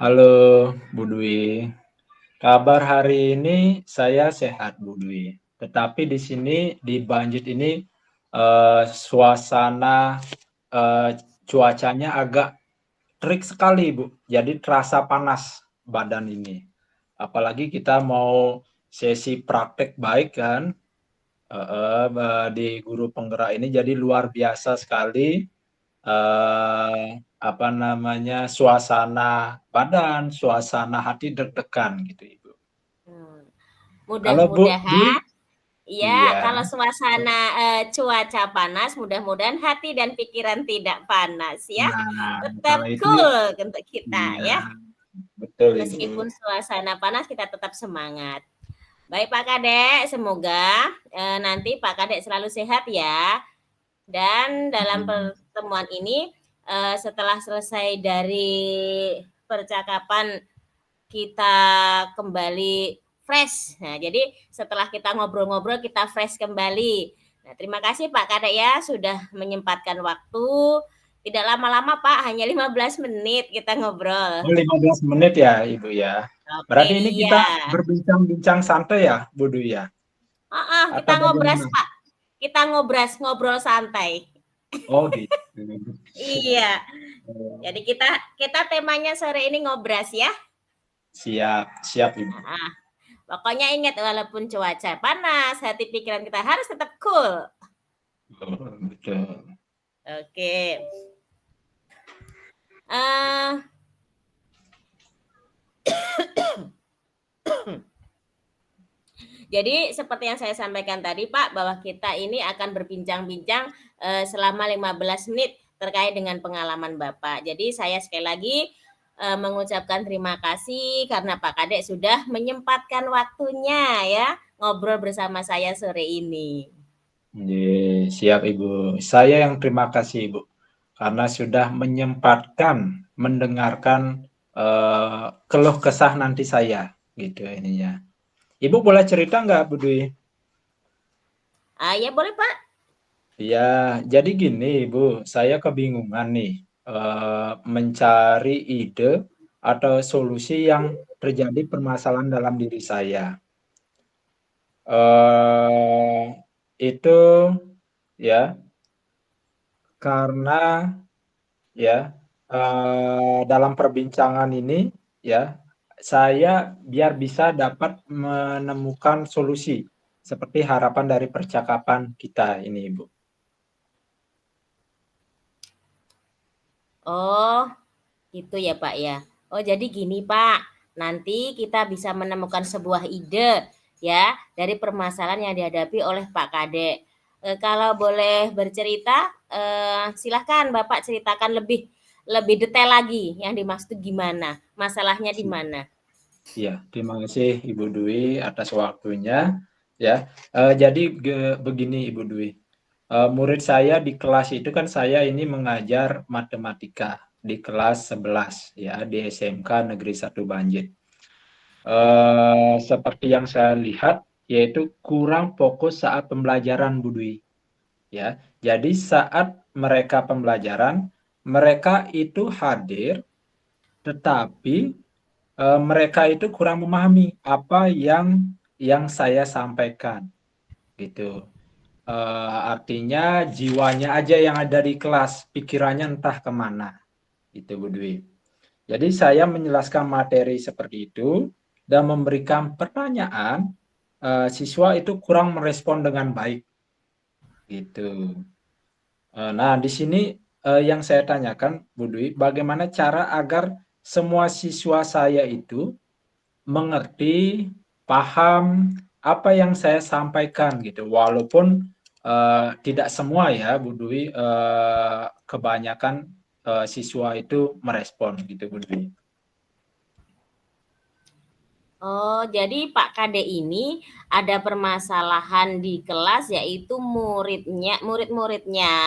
Halo Bu Dwi, kabar hari ini saya sehat Bu Dwi. Tetapi di sini di Banjit ini suasana eh, cuacanya agak terik sekali Bu. Jadi terasa panas badan ini. Apalagi kita mau sesi praktek baik kan di guru penggerak ini jadi luar biasa sekali eh, apa namanya suasana badan, suasana hati deg-degan gitu Ibu. Hmm, Kalau Bu Dwi, Mudah-mudahan ya iya, kalau suasana cuaca panas, mudah-mudahan hati dan pikiran tidak panas ya. nah kalau Tetap itu cool untuk kita iya ya. betul Ibu. Meskipun suasana panas kita tetap semangat. Baik Pak Kadek, semoga nanti Pak Kadek selalu sehat ya. Dan dalam pertemuan ini setelah selesai dari percakapan kita kembali fresh. Nah, jadi setelah kita ngobrol-ngobrol kita fresh kembali. Nah, terima kasih Pak Kadek ya sudah menyempatkan waktu. Tidak lama-lama Pak, hanya 15 menit kita ngobrol. Oh, 15 menit ya Ibu ya. Oke, Berarti ini kita iya. berbincang-bincang santai ya Bu Dwi ya? Kita Atau ngobras bagaimana? Pak. Kita ngobras, ngobrol santai. Oh gitu. Iya. Jadi kita kita temanya sore ini ngobras ya. Siap, siap Ibu. Nah, pokoknya ingat walaupun cuaca panas, hati pikiran kita harus tetap cool. Oh, betul. Oke. Uh, Jadi seperti yang saya sampaikan tadi Pak, bahwa kita ini akan berbincang-bincang selama 15 menit terkait dengan pengalaman Bapak. Jadi saya sekali lagi mengucapkan terima kasih karena Pak Kadek sudah menyempatkan waktunya ya ngobrol bersama saya sore ini. Siap Ibu. Saya yang terima kasih Ibu karena sudah menyempatkan mendengarkan keluh kesah nanti saya gitu ininya. Ibu boleh cerita nggak Bu Dwi? Ya boleh Pak. Ya, jadi gini Ibu, saya kebingungan nih mencari ide atau solusi yang terjadi permasalahan dalam diri saya. Eh itu ya karena ya dalam perbincangan ini ya saya biar bisa dapat menemukan solusi seperti harapan dari percakapan kita ini Ibu. Oh, gitu ya Pak ya. Oh, jadi gini Pak, nanti kita bisa menemukan sebuah ide ya dari permasalahan yang dihadapi oleh Pak Kadek. Kalau boleh bercerita, silahkan Bapak ceritakan lebih lebih detail lagi yang dimaksud gimana, masalahnya di mana. Iya, terima kasih Ibu Dwi atas waktunya ya. Jadi begini Ibu Dwi. Murid saya di kelas itu kan saya ini mengajar matematika di kelas 11 ya di SMK Negeri 1 Banjit. Seperti yang saya lihat yaitu kurang fokus saat pembelajaran Bu Dwi ya. Jadi saat mereka pembelajaran, mereka itu hadir tetapi mereka itu kurang memahami apa yang saya sampaikan gitu. Artinya jiwanya aja yang ada di kelas, pikirannya entah kemana, itu Bu Dwi. Jadi saya menjelaskan materi seperti itu dan memberikan pertanyaan, siswa itu kurang merespon dengan baik, gitu. Nah di sini yang saya tanyakan Bu Dwi, bagaimana cara agar semua siswa saya itu mengerti, paham apa yang saya sampaikan gitu. Walaupun tidak semua ya Bu Dwi, kebanyakan siswa itu merespon gitu Bu Dwi. Oh, jadi Pak Kade ini ada permasalahan di kelas yaitu murid-muridnya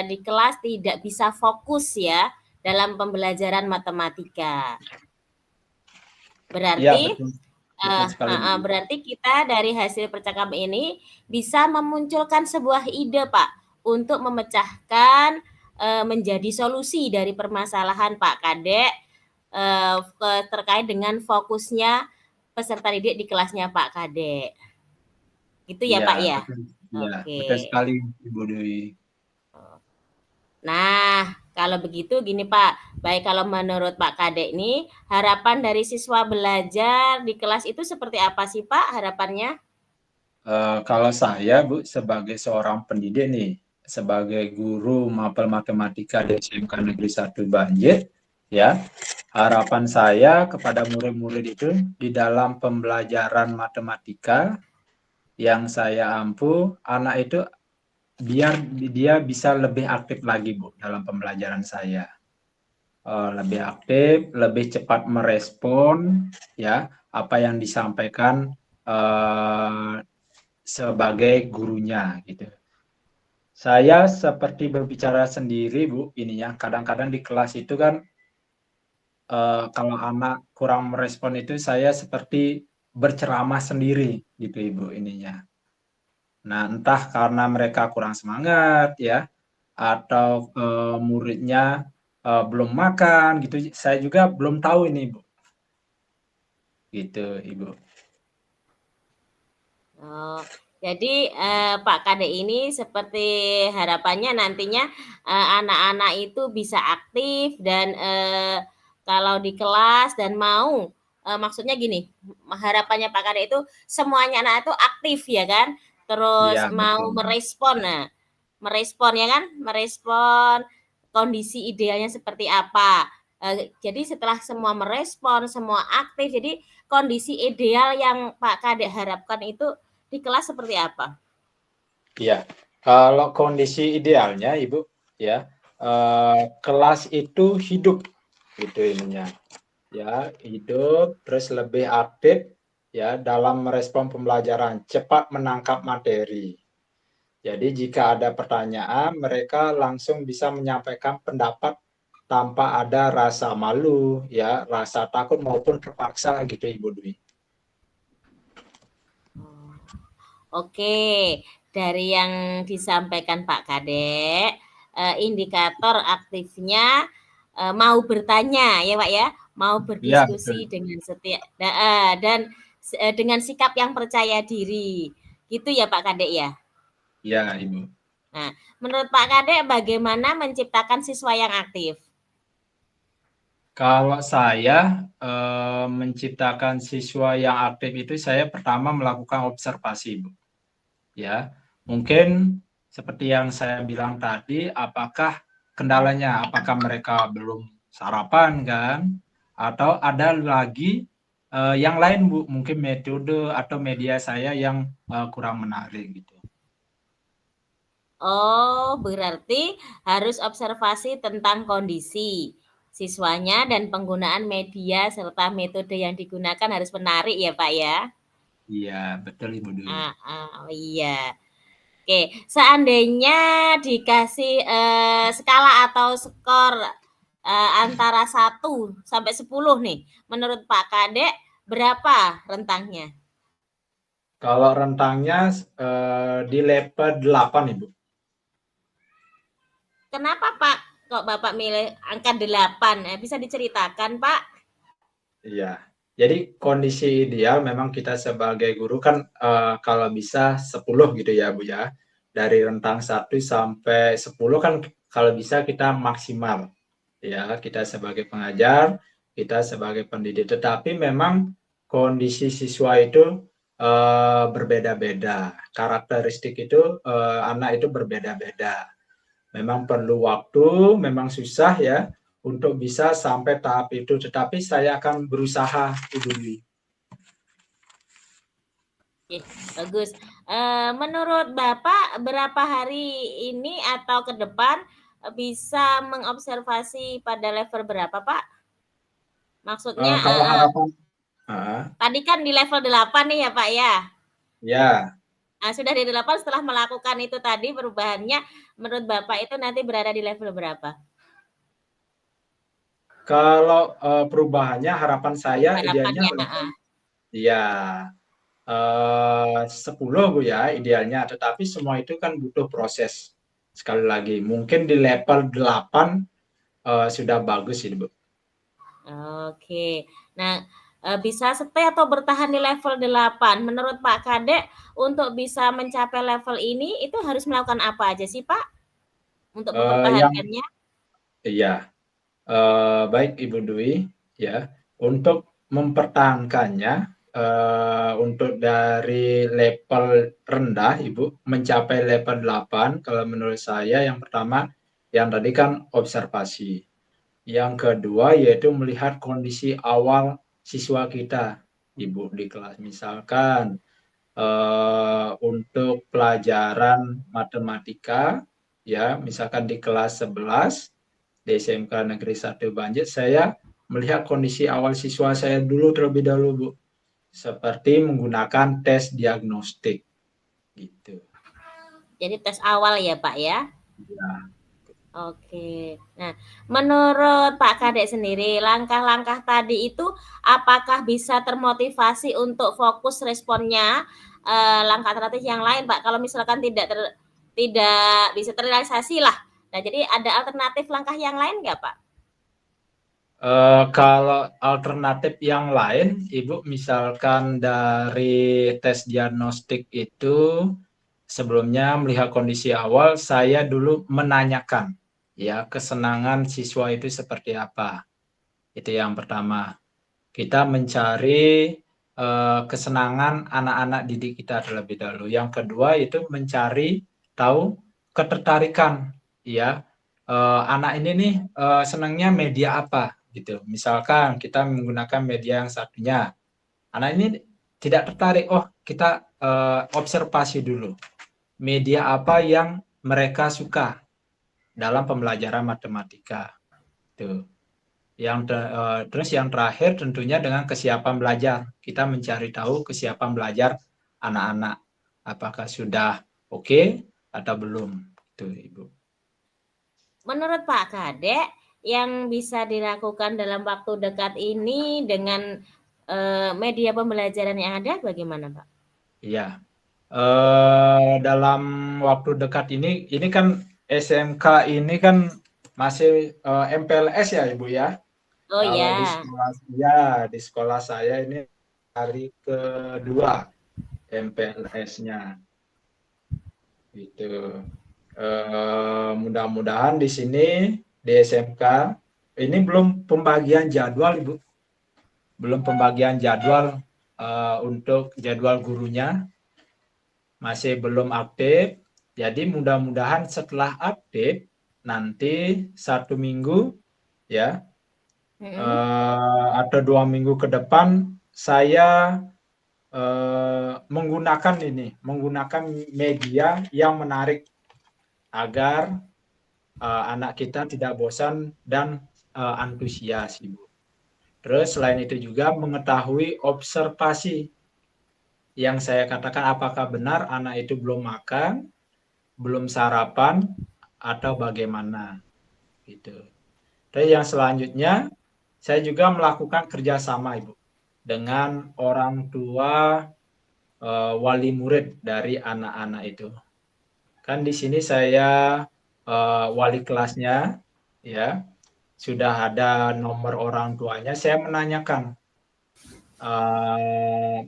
di kelas tidak bisa fokus ya dalam pembelajaran matematika. Iya Berarti betul, betul sekali Bu Dwi. berarti kita dari hasil percakapan ini bisa memunculkan sebuah ide Pak untuk memecahkan menjadi solusi dari permasalahan Pak Kadek terkait dengan fokusnya peserta didik di kelasnya Pak Kadek. Gitu ya Iya, Pak ya? betul. Iya, betul Oke. sekali Ibu Dwi. Nah, kalau begitu gini Pak, baik kalau menurut Pak Kadek nih, harapan dari siswa belajar di kelas itu seperti apa sih Pak harapannya? Kalau saya Bu sebagai seorang pendidik nih, sebagai guru mapel matematika di SMK Negeri 1 Banjir, ya, harapan saya kepada murid-murid itu di dalam pembelajaran matematika yang saya ampu, anak itu biar dia bisa lebih aktif lagi Bu dalam pembelajaran saya. Lebih aktif, lebih cepat merespon ya apa yang disampaikan sebagai gurunya gitu. Saya seperti berbicara sendiri Bu, ininya kadang-kadang di kelas itu kan kalau anak kurang merespon itu saya seperti berceramah sendiri gitu Ibu ininya. Nah, entah karena mereka kurang semangat ya atau muridnya belum makan gitu. Saya juga belum tahu ini, Bu. Gitu, Ibu. Oh, jadi Pak Kade ini seperti harapannya nantinya anak-anak itu bisa aktif dan kalau di kelas dan mau maksudnya gini, harapannya Pak Kade itu semuanya anak itu aktif ya kan, terus Iya, mau betul. merespon, nah merespon ya kan, merespon kondisi idealnya seperti apa. Jadi setelah semua merespon, semua aktif, jadi kondisi ideal yang Pak Kade harapkan itu di kelas seperti apa? Iya. Kalau kondisi idealnya, Ibu, ya, kelas itu hidup gitu ininya. Ya, hidup terus lebih aktif ya dalam merespon pembelajaran, cepat menangkap materi. Jadi jika ada pertanyaan, mereka langsung bisa menyampaikan pendapat tanpa ada rasa malu, ya, rasa takut maupun terpaksa gitu Ibu Dwi. Oke, dari yang disampaikan Pak Kadek, indikator aktifnya mau bertanya ya Pak ya, mau Iya, betul. berdiskusi dengan setiap dan dengan sikap yang percaya diri, gitu ya Pak Kadek ya. Iya, Ibu. Nah, menurut Pak Kadek bagaimana menciptakan siswa yang aktif? Kalau saya menciptakan siswa yang aktif itu saya pertama melakukan observasi, Bu. Ya, mungkin seperti yang saya bilang tadi, apakah kendalanya? Apakah mereka belum sarapan kan? Atau ada lagi yang lain, Bu? Mungkin metode atau media saya yang kurang menarik gitu. Oh, berarti harus observasi tentang kondisi siswanya dan penggunaan media serta metode yang digunakan harus menarik ya, Pak ya. Iya, betul Ibu Dwi. Oh iya. Oke, seandainya dikasih skala atau skor antara 1 sampai 10 nih, menurut Pak Kadek berapa rentangnya? Kalau rentangnya di level 8 Ibu. Kenapa Pak kok Bapak milih angka 8? Bisa diceritakan Pak? Iya. Jadi kondisi ideal memang kita sebagai guru kan kalau bisa 10 gitu ya Bu ya. Dari rentang 1 sampai 10 kan kalau bisa kita maksimal. Ya, kita sebagai pengajar, kita sebagai pendidik. Tetapi memang kondisi siswa itu berbeda-beda. Karakteristik itu anak itu berbeda-beda. Memang perlu waktu, memang susah ya untuk bisa sampai tahap itu. Tetapi saya akan berusaha, Ibu Dwi. Oke, bagus. Menurut Bapak berapa hari ini atau ke depan bisa mengobservasi pada level berapa Pak? Maksudnya Kalau harapan, tadi kan di level 8 nih ya Pak ya. ya. Nah, sudah di 8 setelah melakukan itu tadi perubahannya menurut Bapak itu nanti berada di level berapa? Kalau perubahannya harapan saya idealnya Harapannya. level ya 10 Bu ya idealnya, tetapi semua itu kan butuh proses. Sekali lagi, mungkin di level 8 sudah bagus ini Bu. Oke. Nah, bisa stay atau bertahan di level 8. Menurut Pak Kadek, untuk bisa mencapai level ini, itu harus melakukan apa aja sih, Pak? Untuk Yang mempertahankannya? iya, baik Ibu Dwi, ya. Untuk mempertahankannya, untuk dari level rendah Ibu, mencapai level 8, kalau menurut saya yang pertama, yang tadi kan observasi. Yang kedua yaitu melihat kondisi awal siswa kita, Ibu, di kelas. Misalkan untuk pelajaran matematika, ya, misalkan di kelas 11 di SMK Negeri 1 Banjir, saya melihat kondisi awal siswa saya dulu terlebih dahulu, Bu. Seperti menggunakan tes diagnostik, gitu. Jadi tes awal ya, Pak ya? Ya. Oke. Nah, menurut Pak Kadek sendiri, langkah-langkah tadi itu apakah bisa termotivasi untuk fokus responnya, langkah alternatif yang lain, Pak? Kalau misalkan tidak bisa terrealisasi lah. Nah, jadi ada alternatif langkah yang lain nggak, Pak? Kalau alternatif yang lain, Ibu, misalkan dari tes diagnostik itu, sebelumnya melihat kondisi awal, saya dulu menanyakan, ya, kesenangan siswa itu seperti apa. Itu yang pertama. Kita mencari kesenangan anak-anak didik kita terlebih dahulu. Yang kedua itu mencari tahu ketertarikan, ya. Anak ini nih senangnya media apa, gitu. Misalkan kita menggunakan media yang satunya, anak ini tidak tertarik. Oh, kita observasi dulu media apa yang mereka suka dalam pembelajaran matematika. Tuh. Terus yang terakhir tentunya dengan kesiapan belajar. Kita mencari tahu kesiapan belajar anak-anak. Apakah sudah oke atau belum. Itu, Ibu. Menurut Pak Kadek, yang bisa dilakukan dalam waktu dekat ini dengan media pembelajaran yang ada bagaimana, Pak? Iya. Dalam waktu dekat ini kan SMK ini kan masih MPLS ya, Ibu ya. Oh Kalau ya. di sekolah saya ini hari kedua MPLS-nya. Gitu. Mudah-mudahan di sini di SMK ini belum pembagian jadwal, Ibu. Belum pembagian jadwal untuk jadwal gurunya masih belum update. Jadi mudah-mudahan setelah update nanti 1 minggu ya atau 2 minggu ke depan saya menggunakan media yang menarik agar anak kita tidak bosan dan antusias, Ibu. Terus selain itu juga mengetahui observasi yang saya katakan apakah benar anak itu belum makan, belum sarapan, atau bagaimana. Gitu. Terus yang selanjutnya saya juga melakukan kerjasama, Ibu, dengan orang tua wali murid dari anak-anak itu. Kan di sini saya wali kelasnya, ya, sudah ada nomor orang tuanya. Saya menanyakan,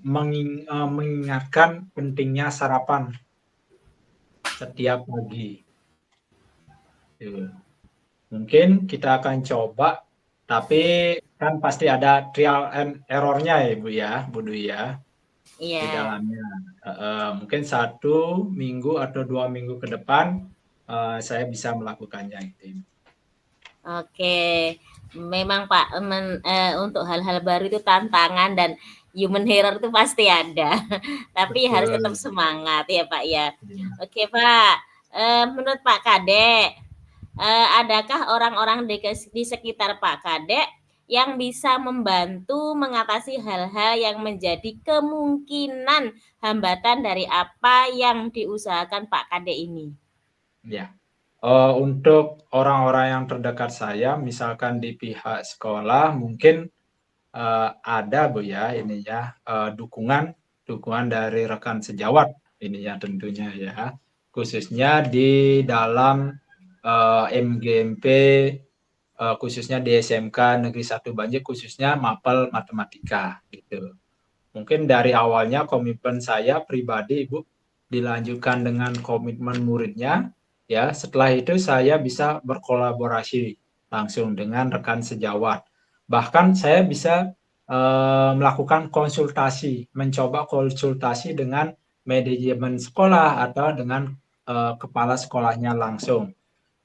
mengingatkan pentingnya sarapan setiap pagi. Mungkin kita akan coba, tapi kan pasti ada trial and error-nya ya, Bu ya, Bu Dwi ya, di Iya. dalamnya. Mungkin 1 minggu atau 2 minggu ke depan saya bisa melakukannya itu. Oke, memang Pak, untuk hal-hal baru itu tantangan dan human error itu pasti ada, tapi harus tetap Betul. semangat ya Pak ya. Iya. Oke Pak, menurut Pak Kadek, adakah orang-orang di sekitar Pak Kadek yang bisa membantu mengatasi hal-hal yang menjadi kemungkinan hambatan dari apa yang diusahakan Pak Kadek ini? Ya. Untuk orang-orang yang terdekat saya, misalkan di pihak sekolah, mungkin ada Bu ya ininya dukungan dari rekan sejawat ininya tentunya ya, khususnya di dalam MGMP khususnya di SMK Negeri 1 Banjir, khususnya mapel matematika gitu. Mungkin dari awalnya komitmen saya pribadi, Ibu, dilanjutkan dengan komitmen muridnya, ya. Setelah itu saya bisa berkolaborasi langsung dengan rekan sejawat. Bahkan saya bisa melakukan konsultasi, mencoba konsultasi dengan manajemen sekolah atau dengan kepala sekolahnya langsung.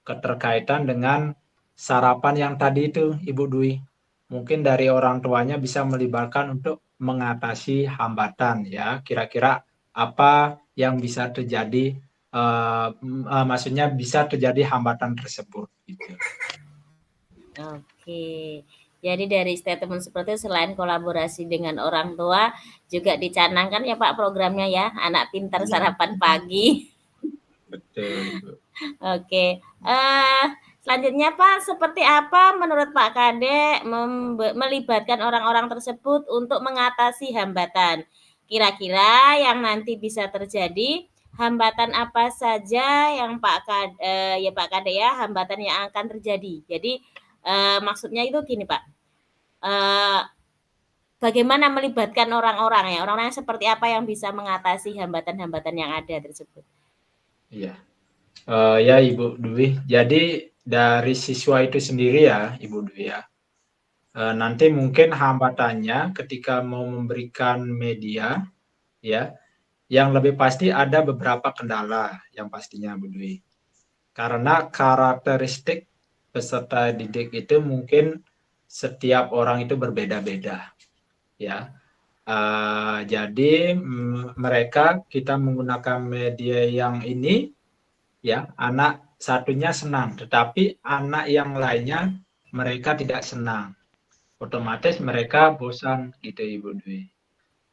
Keterkaitan dengan sarapan yang tadi itu, Ibu Dwi. Mungkin dari orang tuanya bisa melibatkan untuk mengatasi hambatan, ya. Kira-kira apa yang bisa terjadi, maksudnya bisa terjadi hambatan tersebut gitu. Oke. Jadi dari statement seperti itu selain kolaborasi dengan orang tua juga dicanangkan ya Pak programnya ya, anak pintar Iya. sarapan pagi. Betul, Ibu. Oke. Selanjutnya Pak, seperti apa menurut Pak Kadek melibatkan orang-orang tersebut untuk mengatasi hambatan? Kira-kira yang nanti bisa terjadi hambatan apa saja yang Pak Kadek ya, hambatan yang akan terjadi. Jadi maksudnya itu gini Pak. Bagaimana melibatkan orang-orang ya, orang-orang seperti apa yang bisa mengatasi hambatan-hambatan yang ada tersebut? Iya. Ya Ibu Dwi, jadi dari siswa itu sendiri ya Ibu Dwi ya, nanti mungkin hambatannya ketika mau memberikan media ya, yang lebih pasti ada beberapa kendala yang pastinya Bu Dwi. Karena karakteristik peserta didik itu mungkin setiap orang itu berbeda-beda ya. Jadi mereka kita menggunakan media yang ini ya, anak satunya senang, tetapi anak yang lainnya mereka tidak senang. Otomatis mereka bosan gitu Ibu Dwi.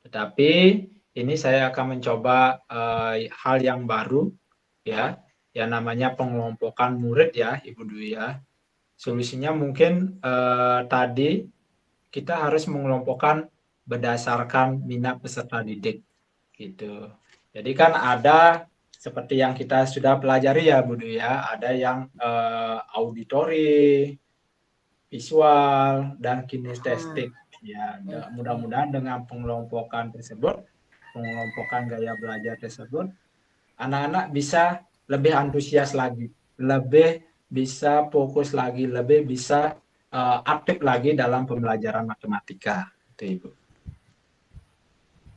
Tetapi ini saya akan mencoba hal yang baru ya, yang namanya pengelompokan murid ya Ibu Dwi ya. Solusinya mungkin tadi kita harus mengelompokkan berdasarkan minat peserta didik gitu. Jadi kan ada seperti yang kita sudah pelajari ya Bu Dwi ya, ada yang auditori, visual, dan kinestetik. Ya, mudah-mudahan dengan pengelompokan tersebut, pengelompokan gaya belajar tersebut, anak-anak bisa lebih antusias lagi, lebih bisa fokus lagi, lebih bisa aktif lagi dalam pembelajaran matematika. Itu Ibu.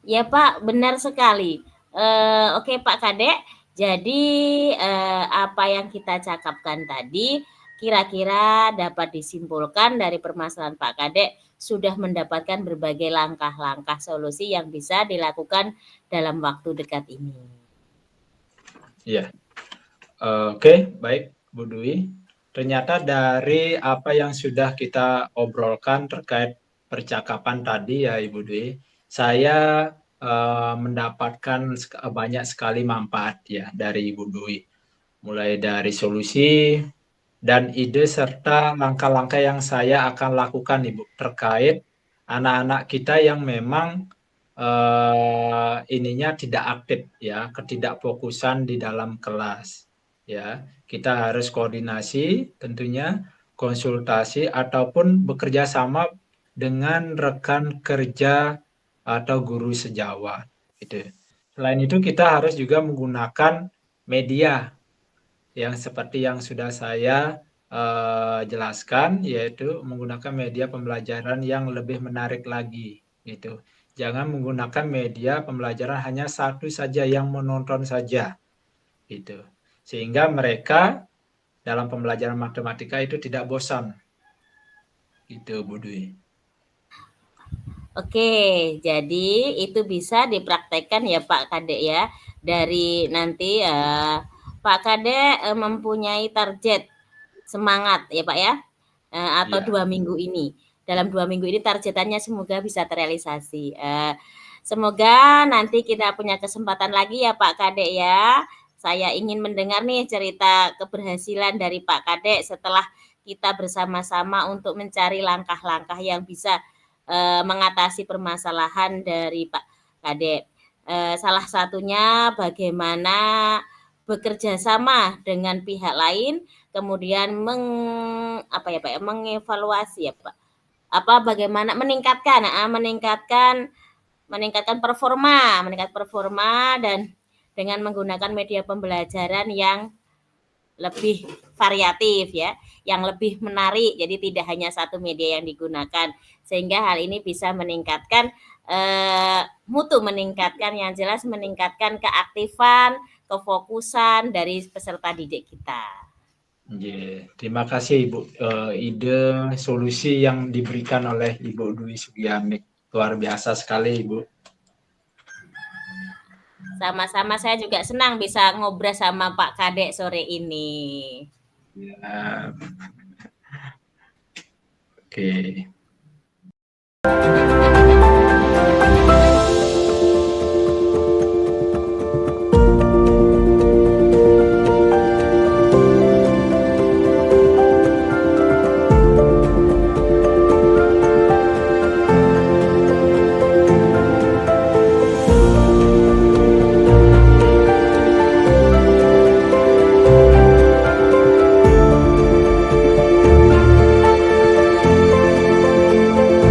Ya Pak, benar sekali. Oke Pak Kadek, jadi apa yang kita cakapkan tadi kira-kira dapat disimpulkan dari permasalahan Pak Kadek sudah mendapatkan berbagai langkah-langkah solusi yang bisa dilakukan dalam waktu dekat ini. Iya. Oke, baik Bu Dwi. Ternyata dari apa yang sudah kita obrolkan terkait percakapan tadi ya Ibu Dwi, saya mendapatkan banyak sekali manfaat ya dari Ibu Dwi. Mulai dari solusi dan ide serta langkah-langkah yang saya akan lakukan Ibu terkait anak-anak kita yang memang ininya tidak aktif ya, ketidakfokusan di dalam kelas ya. Kita harus koordinasi tentunya, konsultasi ataupun bekerja sama dengan rekan kerja atau guru sejawat gitu. Selain itu kita harus juga menggunakan media yang seperti yang sudah saya jelaskan, yaitu menggunakan media pembelajaran yang lebih menarik lagi gitu. Jangan menggunakan media pembelajaran hanya satu saja yang menonton saja gitu. Sehingga mereka dalam pembelajaran matematika itu tidak bosan. Gitu Bu Dwi. Oke, jadi itu bisa dipraktekkan ya Pak Kadek ya. Dari nanti Pak Kadek mempunyai target semangat ya Pak ya, atau Ya. 2 minggu ini. Dalam 2 minggu ini targetannya semoga bisa terrealisasi. Semoga nanti kita punya kesempatan lagi ya Pak Kadek ya. Saya ingin mendengar nih cerita keberhasilan dari Pak Kadek setelah kita bersama-sama untuk mencari langkah-langkah yang bisa mengatasi permasalahan dari Pak Kadek. Salah satunya bagaimana bekerja sama dengan pihak lain, kemudian mengevaluasi ya Pak, bagaimana meningkatkan performa dan dengan menggunakan media pembelajaran yang lebih variatif ya, yang lebih menarik. Jadi tidak hanya satu media yang digunakan, sehingga hal ini bisa meningkatkan yang jelas meningkatkan keaktifan, kefokusan dari peserta didik kita. Terima kasih Ibu. Ide solusi yang diberikan oleh Ibu Dwi Sugiarnik luar biasa sekali Ibu. Sama-sama, saya juga senang bisa ngobrol sama Pak Kadek sore ini. Ya. Oke.